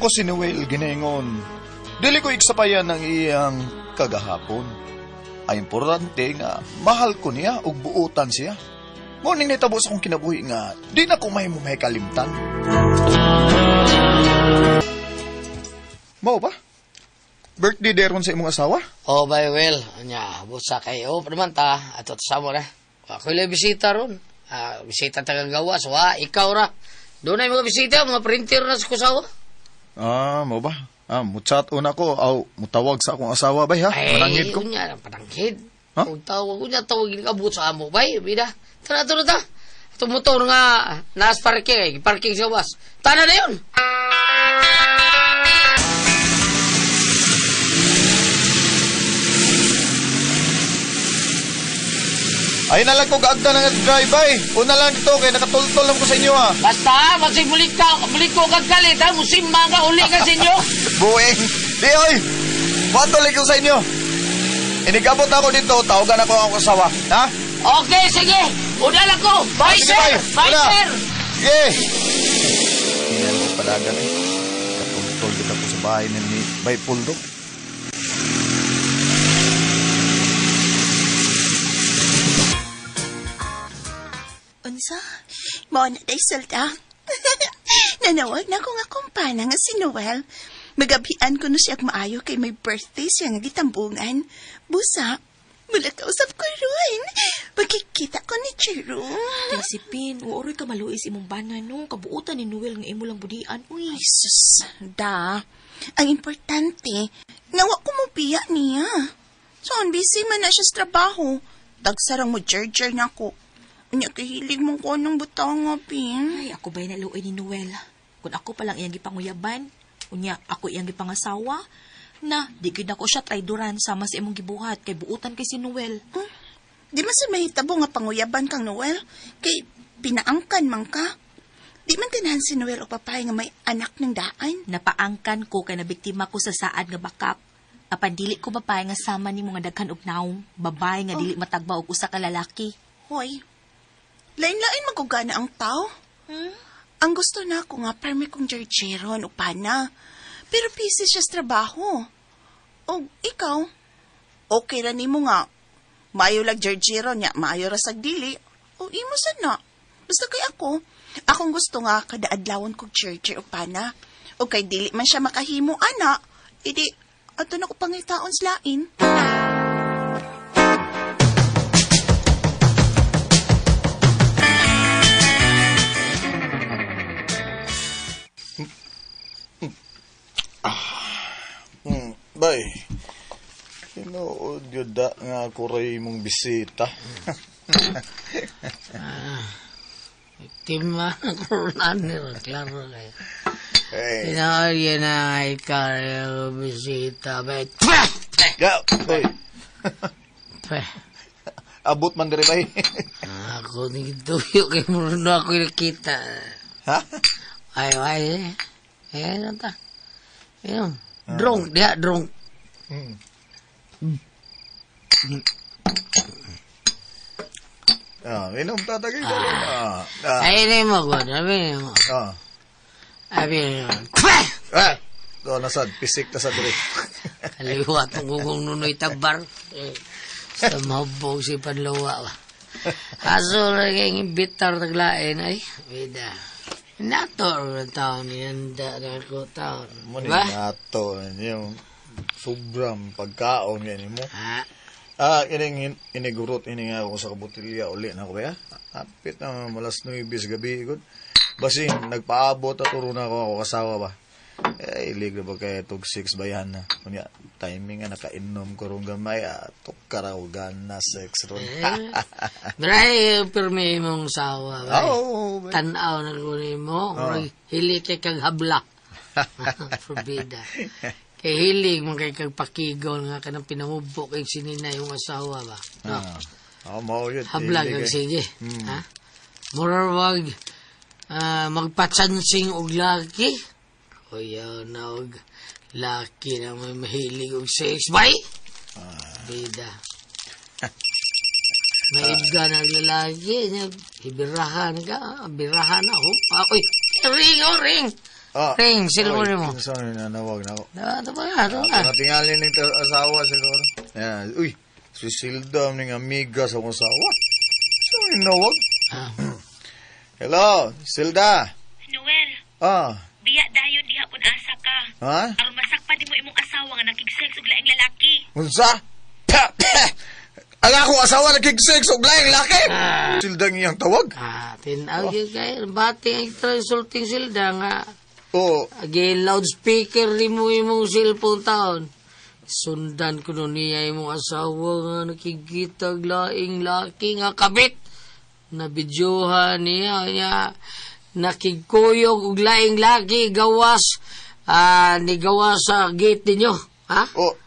Ako si Noel giningon. Dili ko iksapayan ng iyang kagahapon. Ay importante nga mahal ko niya ug buutan siya. Ngunit nitabo sa akong kinabuhi nga di na ko may kalimtan. Mao ba? Birthday deron sa imong asawa? Oh, by well. Anya, busa kayo. Naman ta, ato sa mo na. Ako lang bisita ron. Bisita tagagawas. Ikaw ra. Doon na yung mga bisita, mga printer na sa kusawa. Mao ba? Muchat una ko, mutawag sa akong asawa bay ha? Pananghid ko. Ay, pananghid. Ha? Kung tawag ko niya, tawagin ka busa mo, bay, bida. Tara, ta. Itong motor nga, naas parking, parking sa was. Tana na yun! Ay na lang ko gaagda ng drive-by. Una lang dito, kaya nakatultol lang ko sa inyo ha. Basta, masig mulik ko kagalit ha, musimba ka uli ka sa inyo. Bueng! Di oy! Patuloy ko sa inyo. Inigabot na ako dito, tawagan ako ang asawa. Ha? Okay, sige. Una lang ko. Bye, Sige, sir. Bye, Una. sir. Sige! Tingnan ko palagan eh. Katultol din ako sa bahay ni Bay Puldo. Unsa? Mao na day salta. Nanawag na akong akumpana nga si Noel. Magabian ko no siya maayo kay may birthday siya nga gitambungan. Busa, mula kausap ko ron. Magkikita ko ni Jerome. Prinsipin, uoroy ka maluis imong bana no. Kabuutan ni Noel nga imo lang budian. Uy, Ay, sus, da. Ang importante, nawa ko mo piya niya. Saan busy man na siya sa trabaho. Tagsarang mo jerjer na ko. Unya kahilig mong ko ng butang nga, Pin. ay ako ba'y naluoy ni Noel? Kung ako palang iyang gipanguyaban, unya ako iyang gipangasawa, na di gid ako siya traidoran sama sa imong gibuhat kay buutan kay si Noel. Di man sa mahitabo nga panguyaban kang Noel. Kay pinaangkan man ka. Di man tinahan si Noel o papay nga may anak ng daan. Napaangkan ko kay nabiktima ko sa saad nga bakak. Apan dili ko babae nga sama ni mga daghan og naong, babae nga dili matagba og usa ka lalaki. Hoy, lain-lain magugana ang tao. Ang gusto na ako nga permi kong jerjeron o pana. Pero busy siya sa trabaho. O ikaw, okay ra nimo nga. Maayo lag jerjeron niya, maayo ra sag dili. O imo sana. Basta kay akong gusto nga kada adlawon kog jerjer o pana. O kay dili man siya makahimo ana, idi ato na ko pangitaon slain. Bay, tinuod yun da nga ako ray mong bisita. Tima, kurunanir, klaro kayo. Hey, Pinakagyan na ikaw yung bisita. Bet! Bay, Peh! abot man dire bay. Ako nagituyo kay Muruno ako nakita. Ha? Ay. Ano ta? Ayun. Drunk, diha, drunk. Inom tatagay ka. Ay, ini mo ko. Sabi mo. Sabi mo. Peh! Nasad, pisik na sa dire. Kaliwa itong gugong nunoy tabar. Sa mabog si Panlawa. Aso lang yung bitar taglain ay. Bida. Nato ang taon niyanda na ko taon. Muni Diba? nato yung sobrang pagkaon yan mo. Ha? Inigurot ini nga ako sa kabutilya uli na ko ya. Apit na malas 9 gabi gud. Basi nagpaabot at turo na ako kasawa ba. Ilig na ba kaya tog 6 bayan na. Kunya timing nga nakainom ko rong gamay tukara o gana sex ron. Maray pirmi mong sawa. Oh, Tanaw na kunin mo. Hili kay kag habla. Forbida. Kay hilig mo kay kag pakigol nga kanang pinamubo kay sinina yung asawa ba. No? Mao yun. Habla kag sige. Ha? Murag magpatsansing og laki. O yaw na og laki na may mahilig og sex. Bay! Bida. Maibga ng lalaki. Ibirahan ka. Birahan ako. Uy, ring. Ring, cellphone mo. Kinsa na nawag na ako. Ito ba? Natingalin ng asawa siguro. Yan. Uy, si Silda ng amiga sa akong asawa. So, nawag. Hello, Silda. Noel, biya dayon diha pun asa ka. Ha? Aron masakpan nimo imong asawa nga nakig-sex og laing lalaki. Unsa? Ang akong asawa nakig-sex og laing laki. Silda ang iyang tawag. Tinawag yun kayo. Bati ang insulting Silda nga. Oo. Again, loudspeaker ni mo imong cellphone taon. Sundan ko nun niya imong asawa nga nakikita laing laki nga kabit. Nabidyohan niya nakikuyog og laing laki gawas ni gawas sa gate ninyo. Ha? Oh.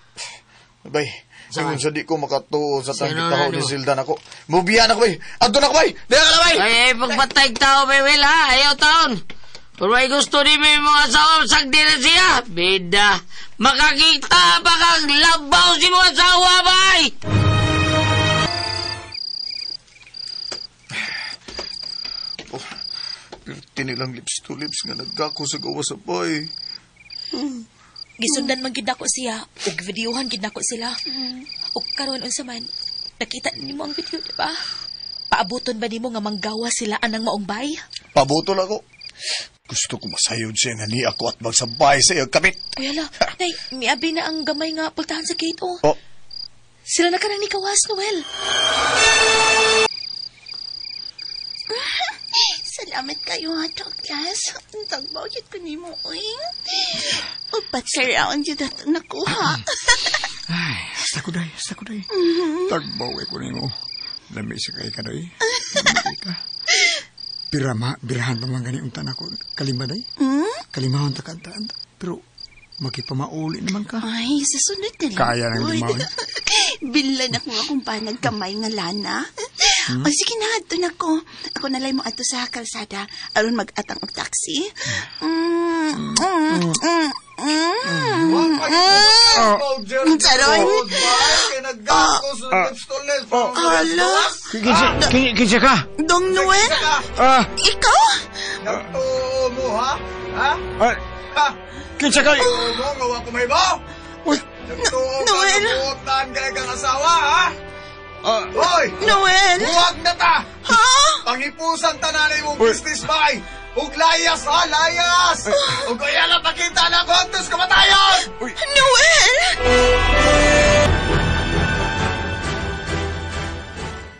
Bay, ingon sa di ko makatuo sa Sino tangkitaho na ni no? Silda nako. Mubiyan ako bay. Adto na ko bay. Diha ka na bay. Ay, pagbatay tao, may will ha. Ayaw taon. Kung may gusto ni may mga asawa, sagdi na siya. Bida, makakita ba kang labaw si mga asawa, bay? Tinilang lips to lips nga nagdako sa gawa sa bay. Gisundan man gid nako siya, ug videohan gid nako sila. Ug karon unsa man, nakita nimo ang video, di ba? Paabuton ba nimo nga manggawa sila anang maong bay? Pabutol ako. Gusto ko masayod siya nga ni ako at magsabay sa iyang kabit. Uy, hala, nay, miabi na ang gamay nga pultahan sa gate, oh. Oh, Sila na kanang ni Kawas, Noel. Salamat kayo ha, Douglas. Ang tagbaw yun ko ni mo, oing. O patsaraon yun at nakuha. Ay, sa kuday. Tagbaw ko nimo. Lami sa kay kaday. Ka. Birahan pa man gani unta nako kalima day. Kalimahon ta kantaan. Pero magipamauli naman ka. Ay, sa sunod na lang. Kaya nang limawon. Bilan ako nga kung panag kamay nga lana. O sige na, ato na ko. Ako nalay mo ato sa kalsada. Aron mag-atang og taxi. Saron? Hala? Kinsa ka? Dong Noel? Ikaw? nagtuo mo ha? Ha? Ha? Kinsa ka? Nagtuo mo, gawa ko may ba? Nagtuo ka Noel. ng buotan ka kang asawa ha? Hoy! Noel? Huwag na ta! Ha? Pangipusan tananay mong business bay! Ug layas ha, layas! Ug kaya lang pakita na kontos kamatayon! Noel?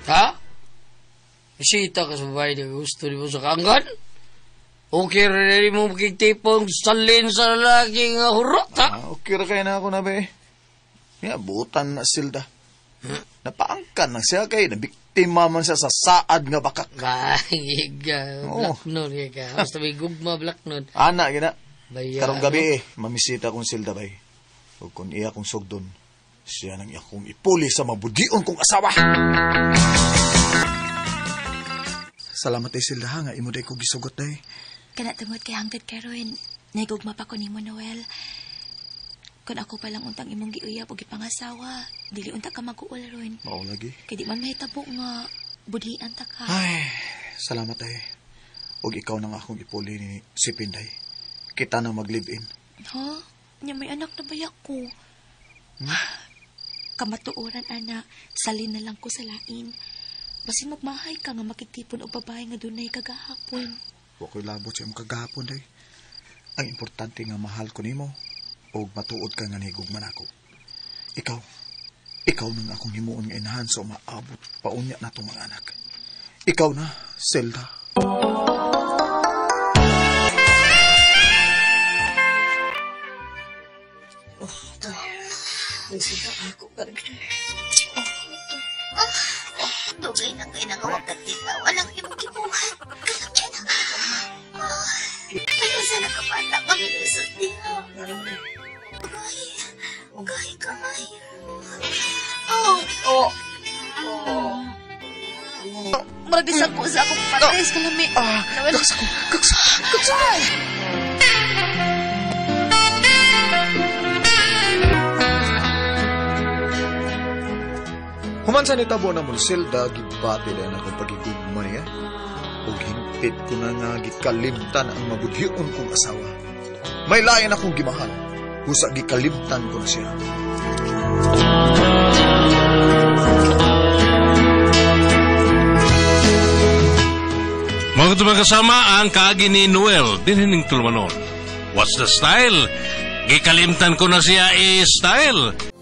Ha? Bisita ka sa bahay na gusto ni mo sa kanggan? Okay rin mo makikitipong salin sa lalaki nga hurot, ha? Okay ra kayo na ako na be. Nga, butan na silda. Napaangkan na siya kay nabiktima man siya sa saad nga bakak. Kahiga, Oo. black nun ka. Basta may gugma black nun. Ana, gina. Baya, Karong gabi mamisita kong silda bay. Ug kung iya kong sugdon, siya nang iya kong ipuli sa mabudion kong asawa. Salamat ay silda ha, nga imo day ko gisugot day. Kana tungod kay hangtod karon, nagugma pa ko nimo, Noel. Kung ako palang untang imong giuyab o gipangasawa, dili unta ka mag-uol ron. Mao lagi. Kay di man mahitabo nga budian ta ka. Ay, salamat ay. Ug ikaw nang akong ipuli ni si Pinday. Kita na mag-live-in. Ha? Nya may anak na bayak ko. Kamatuoran, ana. Salin na lang ko sa lain. Basin magmahay ka nga makitipon o babae nga dunay kagahapon. Wa ko'y labot sa imong kagahapon day. Ang importante nga mahal ko nimo og matuod ka nga nihigugman ako. Ikaw nang akong himuon nga inahan so maabot paunya natong mga anak. Ikaw na, Zelda. Dugay na kayo nagawag katilaw. Alang imong gibuhat. Ano sa nakapata kami lusot niya? Ugay kamay. Maragisan ko sa akong patres kalami. Noel. Human sa nitabo na mo ni Zelda, gibati na akong pagigugma niya. Ug hingpit ko na nga gikalimtan ang mabudhion kong asawa. May lain akong gimahal. Husa gikalimtan ko na siya. Mga kasama ang kaagi ni Noel dinhining tulumanon. What's the style? Gikalimtan ko na siya style.